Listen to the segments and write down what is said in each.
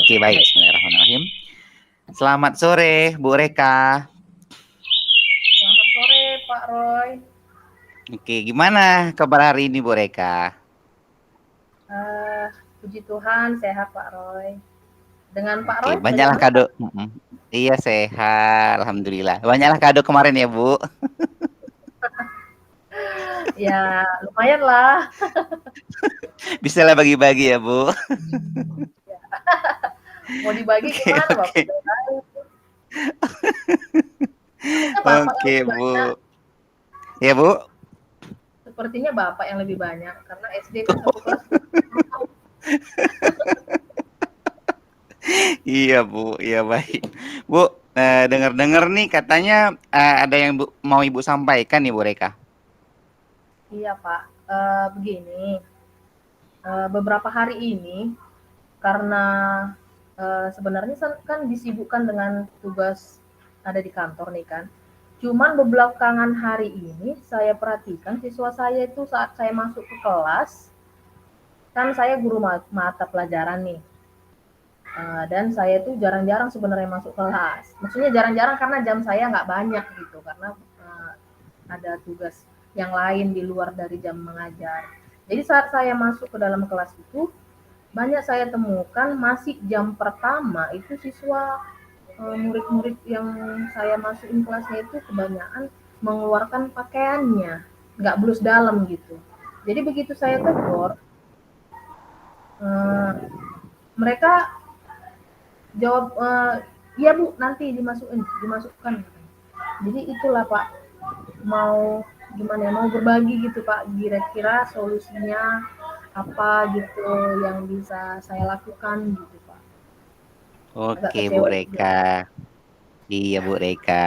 Oke, baik. Bismillahirrahmanirrahim. Selamat sore, Bu Reka. Selamat sore, Pak Roy. Oke, gimana kabar hari ini, Bu Reka? Eh, Puji Tuhan, sehat Pak Roy. Dengan Pak Oke, Roy, banyaklah bagaimana Pak? kado. Iya, sehat. Alhamdulillah. Banyaklah kado kemarin ya, Bu. Ya, lumayan lah. Bisa lah bagi-bagi ya, Bu. Mau dibagi Oke, gimana, Bapak? oke. Sepertinya Bapak yang Oke, lebih banyak. Bu. Ya, Bu. Sepertinya Bapak yang lebih banyak. Karena SD kan satu kelas. Iya, Bu. Iya, baik. Bu, dengar-dengar nih katanya ada yang mau Ibu sampaikan nih, Bu Reka. Iya, Pak. Begini, beberapa hari ini, karena sebenarnya kan disibukkan dengan tugas ada di kantor nih kan. Cuman belakangan hari ini saya perhatikan siswa saya itu saat saya masuk ke kelas, kan saya guru mata pelajaran nih, dan saya tuh jarang-jarang sebenarnya masuk kelas. Maksudnya jarang-jarang karena jam saya nggak banyak gitu, karena ada tugas yang lain di luar dari jam mengajar. Jadi saat saya masuk ke dalam kelas itu, banyak saya temukan masih jam pertama itu siswa murid-murid yang saya masukin kelasnya itu kebanyakan mengeluarkan pakaiannya, nggak blus dalam gitu. Jadi begitu saya tegur, eh, mereka jawab, iya Bu, nanti dimasukkan. Jadi itulah Pak, mau gimana ya, mau berbagi gitu Pak, kira-kira solusinya apa gitu yang bisa saya lakukan gitu Pak. Agak Oke, Bu kecewa juga. Reka. Iya, Bu Reka.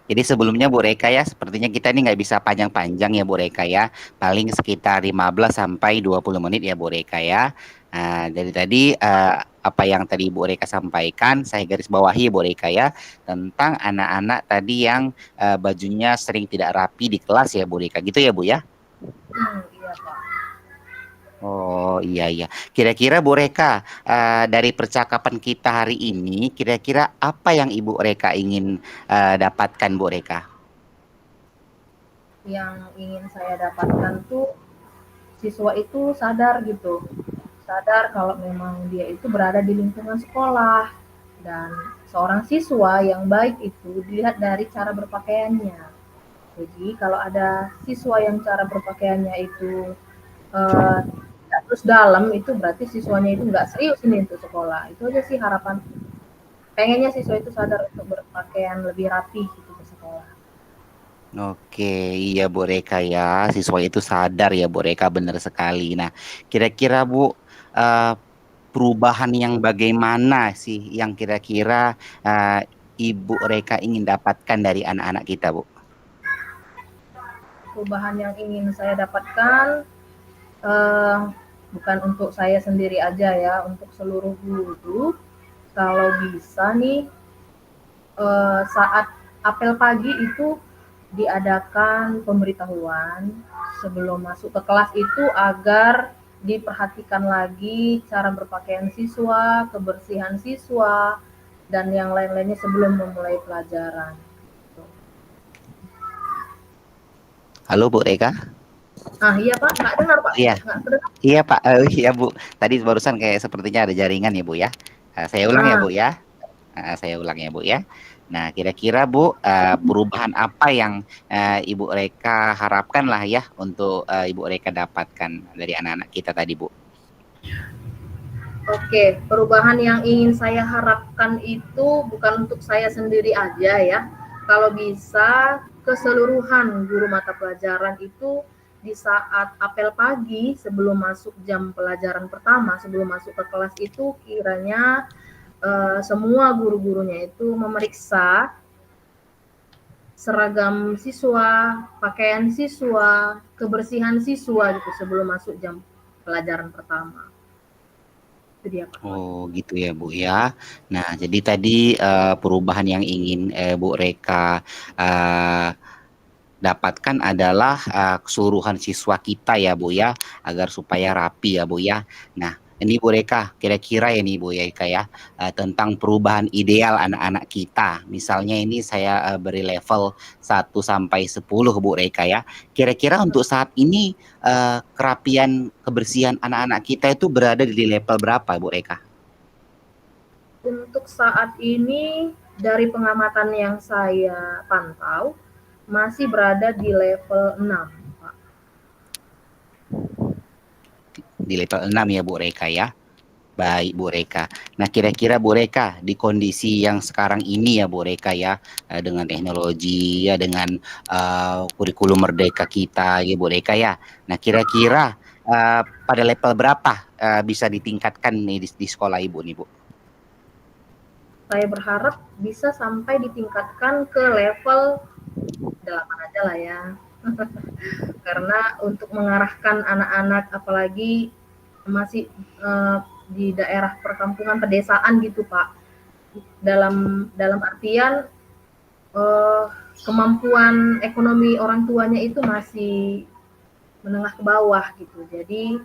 Jadi sebelumnya Bu Reka ya, sepertinya kita ini nggak bisa panjang-panjang ya Bu Reka ya. Paling sekitar 15 sampai 20 menit ya Bu Reka ya. Nah, dari tadi apa yang tadi Bu Reka sampaikan, saya garis bawahi Bu Reka ya, tentang anak-anak tadi yang bajunya sering tidak rapi di kelas ya Bu Reka. Gitu ya Bu ya? Iya Pak. Oh iya iya. Kira-kira Bu Reka, dari percakapan kita hari ini, kira-kira apa yang Ibu Reka ingin dapatkan Bu Reka? Yang ingin saya dapatkan tuh siswa itu sadar gitu, sadar kalau memang dia itu berada di lingkungan sekolah, dan seorang siswa yang baik itu dilihat dari cara berpakaiannya. Jadi kalau ada siswa yang cara berpakaiannya itu eh, terus dalam, itu berarti siswanya itu nggak serius ini untuk sekolah. Itu aja sih harapan. Pengennya siswa itu sadar untuk berpakaian lebih rapi gitu ke sekolah. Oke, iya Bu Reka ya, siswa itu sadar ya Bu Reka, benar sekali. Nah, kira-kira Bu, eh, perubahan yang bagaimana sih yang kira-kira eh, Ibu Reka ingin dapatkan dari anak-anak kita Bu? Perubahan yang ingin saya dapatkan eh, bukan untuk saya sendiri aja ya, untuk seluruh guru. Kalau bisa nih, saat apel pagi itu diadakan pemberitahuan sebelum masuk ke kelas itu agar diperhatikan lagi cara berpakaian siswa, kebersihan siswa, dan yang lain-lainnya sebelum memulai pelajaran. Halo Bu Reka? Ah iya Pak, nggak dengar Pak, Iya, nggak terdengar. iya Pak, iya Bu. Tadi barusan kayak sepertinya ada jaringan ya Bu ya. Saya ulang ya Ah, Bu ya. Saya ulang ya Bu ya. Nah, kira-kira Bu, perubahan apa yang Ibu Reka harapkan lah ya untuk Ibu Reka dapatkan dari anak-anak kita tadi Bu? oke, perubahan yang ingin saya harapkan itu bukan untuk saya sendiri aja ya. Kalau bisa keseluruhan guru mata pelajaran itu di saat apel pagi sebelum masuk jam pelajaran pertama, sebelum masuk ke kelas itu kiranya semua guru-gurunya itu memeriksa seragam siswa, pakaian siswa, kebersihan siswa gitu sebelum masuk jam pelajaran pertama. Itu dia Pak Roy. Oh gitu ya Bu ya. Nah jadi tadi perubahan yang ingin Bu Reka eh, dapatkan adalah keseluruhan siswa kita ya Bu ya, agar supaya rapi ya Bu ya. Nah Ini Bu Reka, kira-kira ya nih Bu Reka ya, tentang perubahan ideal anak-anak kita. Misalnya ini saya beri level 1 sampai 10 Bu Reka ya. Kira-kira untuk saat ini kerapian kebersihan anak-anak kita itu berada di level berapa Bu Reka? Untuk saat ini dari pengamatan yang saya pantau masih berada di level 6, Pak. Di level 6 ya Bu Reka ya. Baik Bu Reka. Nah kira-kira Bu Reka di kondisi yang sekarang ini ya Bu Reka ya, dengan teknologi ya, dengan kurikulum merdeka kita ya Bu Reka ya. Nah kira-kira pada level berapa bisa ditingkatkan nih di sekolah Ibu nih Bu? Saya berharap bisa sampai ditingkatkan ke level 8 aja lah ya. Karena untuk mengarahkan anak-anak apalagi masih di daerah perkampungan pedesaan gitu Pak. Dalam artian eh, kemampuan ekonomi orang tuanya itu masih menengah ke bawah gitu. Jadi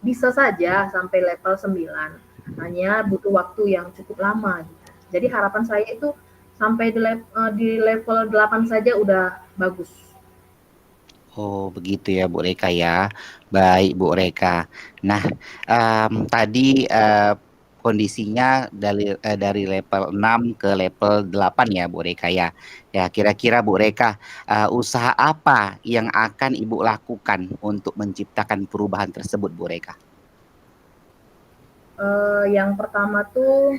bisa saja sampai level 9. Hanya butuh waktu yang cukup lama gitu. Jadi harapan saya itu sampai di level 8 saja udah bagus. Oh, begitu ya, Bu Reka ya. Baik, Bu Reka. Nah, tadi kondisinya dari level 6 ke level 8 ya, Bu Reka ya. Ya, kira-kira Bu Reka, usaha apa yang akan Ibu lakukan untuk menciptakan perubahan tersebut, Bu Reka? Yang pertama tuh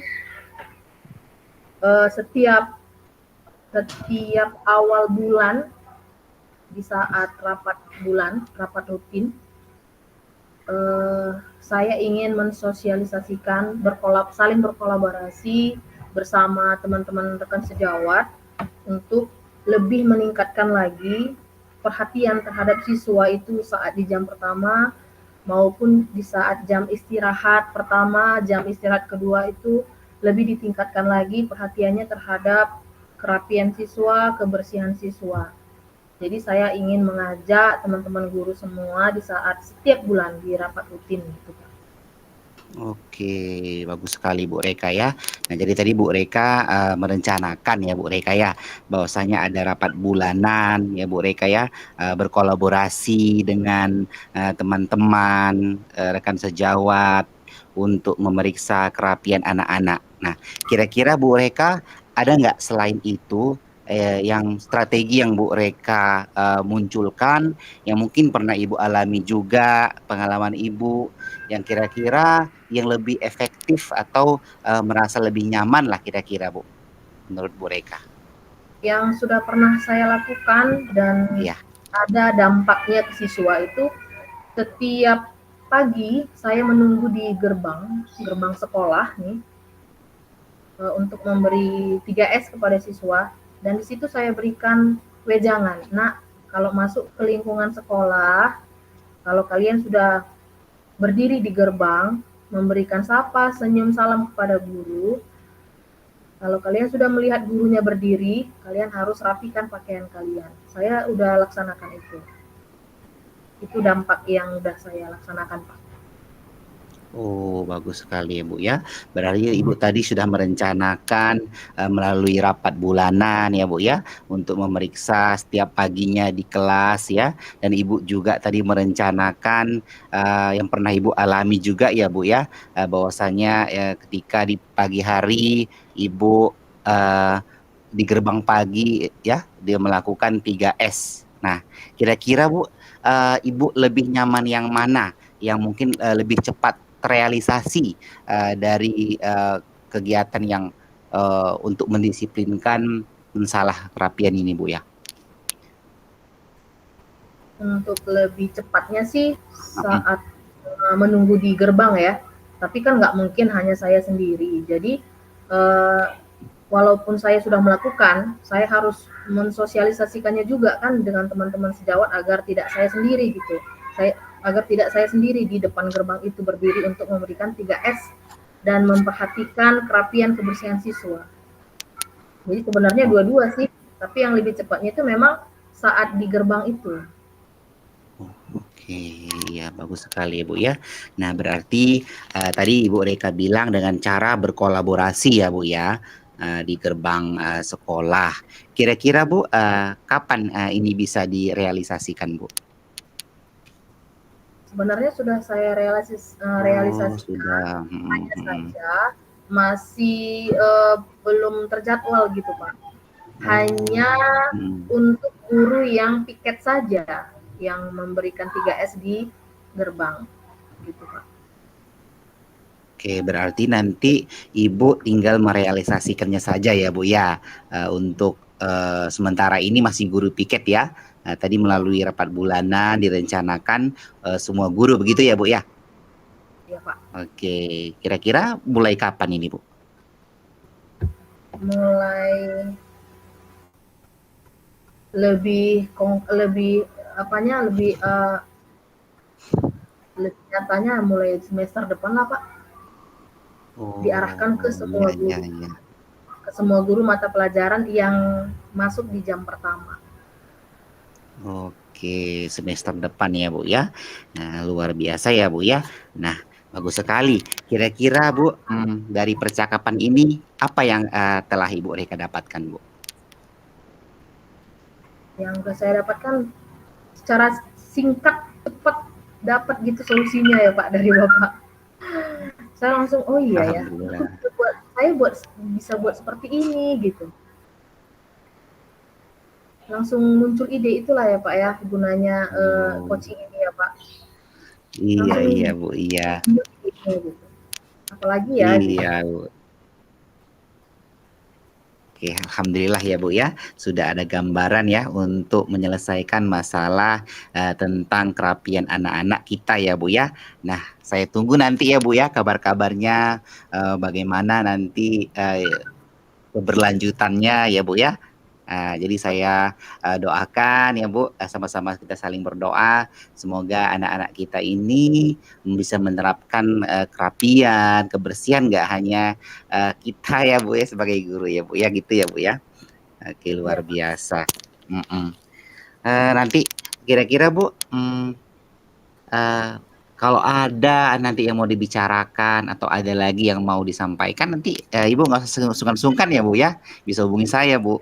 setiap setiap awal bulan di saat rapat bulan, rapat rutin, saya ingin mensosialisasikan saling berkolaborasi bersama teman-teman rekan sejawat untuk lebih meningkatkan lagi perhatian terhadap siswa itu saat di jam pertama maupun di saat jam istirahat pertama, jam istirahat kedua itu lebih ditingkatkan lagi perhatiannya terhadap kerapian siswa, kebersihan siswa. Jadi saya ingin mengajak teman-teman guru semua di saat setiap bulan di rapat rutin gitu, Pak. Oke, bagus sekali Bu Reka ya. Nah, jadi tadi Bu Reka merencanakan ya Bu Reka ya, bahwasanya ada rapat bulanan ya Bu Reka ya, berkolaborasi dengan teman-teman, rekan sejawat untuk memeriksa kerapian anak-anak. Nah, kira-kira Bu Reka ada nggak selain itu yang strategi yang Bu Reka munculkan, yang mungkin pernah Ibu alami juga, pengalaman Ibu yang kira-kira yang lebih efektif atau merasa lebih nyaman lah kira-kira Bu, menurut Bu Reka? Yang sudah pernah saya lakukan dan Iya. ada dampaknya ke siswa itu setiap pagi saya menunggu di gerbang sekolah nih untuk memberi 3S kepada siswa dan di situ saya berikan wejangan. Nah, kalau masuk ke lingkungan sekolah, kalau kalian sudah berdiri di gerbang, memberikan sapa, senyum, salam kepada guru. Kalau kalian sudah melihat gurunya berdiri, kalian harus rapikan pakaian kalian. Saya udah laksanakan itu. Itu dampak yang udah saya laksanakan, Pak. Oh, bagus sekali ya Bu ya. Berarti Ibu tadi sudah merencanakan melalui rapat bulanan ya Bu ya, untuk memeriksa setiap paginya di kelas ya. Dan Ibu juga tadi merencanakan yang pernah Ibu alami juga ya Bu ya, bahwasanya ketika di pagi hari Ibu di gerbang pagi ya, dia melakukan 3S. Nah, kira-kira Bu, Ibu lebih nyaman yang mana? Yang mungkin lebih cepat terrealisasi dari kegiatan yang untuk mendisiplinkan masalah kerapian ini Bu ya. Untuk lebih cepatnya sih saat menunggu di gerbang ya. Tapi kan nggak mungkin hanya saya sendiri. Jadi eh, walaupun saya sudah melakukan, saya harus mensosialisasikannya juga kan dengan teman-teman sejawat agar tidak saya sendiri gitu. Agar tidak saya sendiri di depan gerbang itu berdiri untuk memberikan 3S dan memperhatikan kerapian kebersihan siswa. Jadi sebenarnya dua-dua sih, tapi yang lebih cepatnya itu memang saat di gerbang itu. Oke, ya bagus sekali ya Bu ya. Nah berarti tadi Ibu Reka bilang dengan cara berkolaborasi ya Bu ya di gerbang sekolah. Kira-kira Bu kapan ini bisa direalisasikan Bu? Sebenarnya sudah saya Oh realisasikan, sudah. hanya saja masih belum terjadwal gitu Pak. Hanya Oh. untuk guru yang piket saja yang memberikan 3S di gerbang gitu Pak. Oke, berarti nanti Ibu tinggal merealisasikannya saja ya, Bu ya. Untuk sementara ini masih guru piket ya. Tadi melalui rapat bulanan direncanakan semua guru begitu ya, Bu ya. Iya Pak. Oke, kira-kira mulai kapan ini, Bu? Mulai lebih apanya lebih nyatanya mulai semester depan lah Pak. Diarahkan ke Oh, iya, semua iya, guru. iya. Ke semua guru mata pelajaran yang masuk di jam pertama. Oke, semester depan ya, Bu ya. Nah, luar biasa ya, Bu ya. Nah, bagus sekali. Kira-kira, Bu, dari percakapan ini apa yang telah Ibu Reka dapatkan, Bu? Yang saya dapatkan secara singkat, cepat dapat gitu solusinya ya Pak dari Bapak. Saya langsung, oh iya ya, Alhamdulillah. saya bisa buat seperti ini gitu. Langsung muncul ide itulah ya Pak ya, gunanya Oh, coaching ini ya Pak. iya, iya, Langsung Bu, iya. gitu. Apalagi ya gitu. Iya, Bu. Oke, alhamdulillah ya Bu ya, sudah ada gambaran ya untuk menyelesaikan masalah tentang kerapian anak-anak kita ya Bu ya. Nah, saya tunggu nanti ya Bu ya kabar-kabarnya bagaimana nanti keberlanjutannya ya Bu ya. Jadi saya doakan ya Bu, sama-sama kita saling berdoa. Semoga anak-anak kita ini bisa menerapkan kerapian, kebersihan nggak hanya kita ya Bu ya sebagai guru ya Bu ya gitu ya Bu ya. Oke Iya luar Pak. biasa. Mm-mm. Nanti kira-kira Bu, eh, kalau ada nanti yang mau dibicarakan atau ada lagi yang mau disampaikan nanti Ibu nggak usah sungkan-sungkan ya Bu ya, bisa hubungi saya Bu.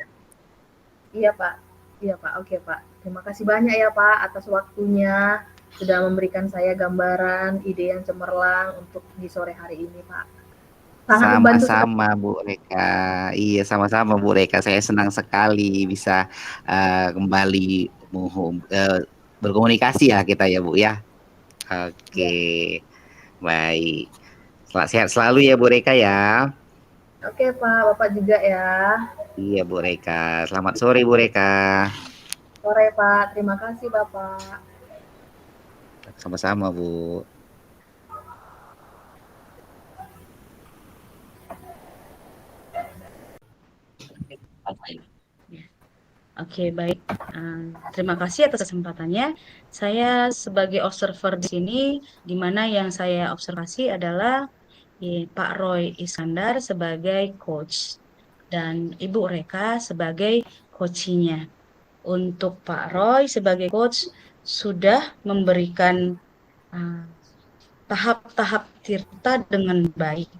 Iya Pak. Iya Pak. Oke Pak. Terima kasih banyak ya Pak atas waktunya sudah memberikan saya gambaran, ide yang cemerlang untuk di sore hari ini Pak. Sangat membantu sekali. Sama-sama Bu Reka. Iya, sama-sama Bu Reka. Saya senang sekali bisa kembali berkomunikasi ya kita ya Bu ya. Oke, Ya. baik. Sehat selalu ya Bu Reka ya. Oke Pak, Bapak juga ya. Iya Bu Reka. Selamat sore Bu Reka. Sore Pak, terima kasih Bapak. Sama-sama Bu. Oke, baik. Terima kasih atas kesempatannya. Saya sebagai observer di sini, di mana yang saya observasi adalah Pak Roy Iskandar sebagai coach dan Ibu Reka sebagai coachingnya. Untuk Pak Roy sebagai coach sudah memberikan tahap-tahap tirta dengan baik.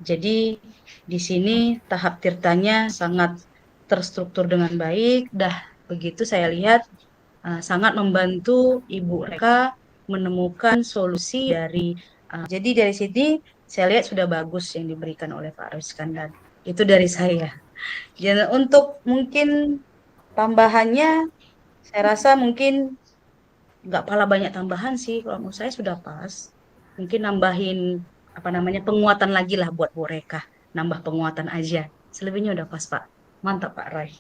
Jadi di sini tahap tirtanya sangat terstruktur dengan baik. Dah begitu saya lihat sangat membantu Ibu Reka menemukan solusi dari jadi dari sini saya lihat sudah bagus yang diberikan oleh Pak Rizkandar. Itu dari saya. Dan untuk mungkin tambahannya saya rasa mungkin nggak pala banyak tambahan sih, kalau menurut saya sudah pas. Mungkin nambahin apa namanya penguatan lagi lah buat Bu Reka, nambah penguatan aja. Selebihnya udah pas Pak. Mantap Pak Roy.